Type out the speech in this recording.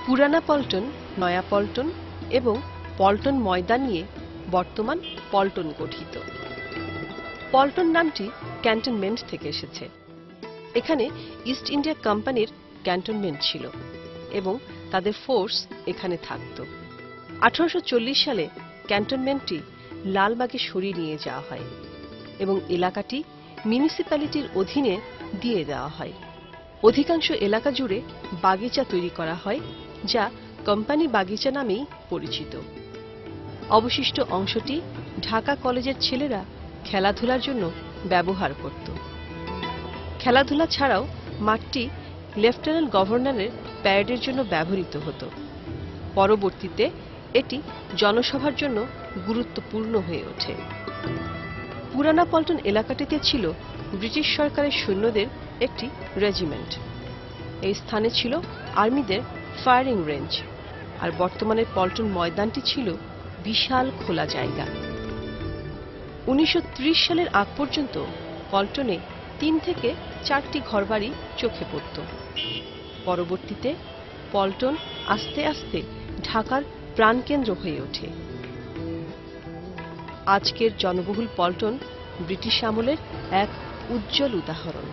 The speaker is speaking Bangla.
পুরানা পল্টন, নয়া পল্টন এবং পল্টন ময়দান নিয়ে বর্তমান পল্টন গঠিত। পল্টন নামটি ক্যান্টনমেন্ট থেকে এসেছে। এখানে ইস্ট ইন্ডিয়া কোম্পানির ক্যান্টনমেন্ট ছিল এবং তাদের ফোর্স এখানে থাকত। 1840 সালে ক্যান্টনমেন্টটি লালবাগে সরিয়ে নিয়ে যাওয়া হয় এবং এলাকাটি মিউনিসিপ্যালিটির অধীনে দিয়ে দেওয়া হয়। অধিকাংশ এলাকা জুড়ে বাগিচা তৈরি করা হয়, যা কোম্পানি বাগিচা নামেই পরিচিত। অবশিষ্ট অংশটি ঢাকা কলেজের ছেলেরা খেলাধুলার জন্য ব্যবহার করত। খেলাধুলা ছাড়াও মাঠটি লেফটেন্যান্ট গভর্নরের প্যারেডের জন্য ব্যবহৃত হতো। পরবর্তীতে এটি জনসভার জন্য গুরুত্বপূর্ণ হয়ে ওঠে। পুরানা পল্টন এলাকাটিতে ছিল ব্রিটিশ সরকারের সৈন্যদের একটি রেজিমেন্ট। এই স্থানে ছিল আর্মিদের ফায়ারিং রেঞ্জ, আর বর্তমানের পল্টন ময়দানটি ছিল বিশাল খোলা জায়গা। 1930 সালের আগ পর্যন্ত পল্টনে 3 থেকে 4টি ঘরবাড়ি চোখে পড়ত। পরবর্তীতে পল্টন আস্তে আস্তে ঢাকার প্রাণকেন্দ্র হয়ে ওঠে। আজকের জনবহুল পল্টন ব্রিটিশ আমলের এক উজ্জ্বল উদাহরণ।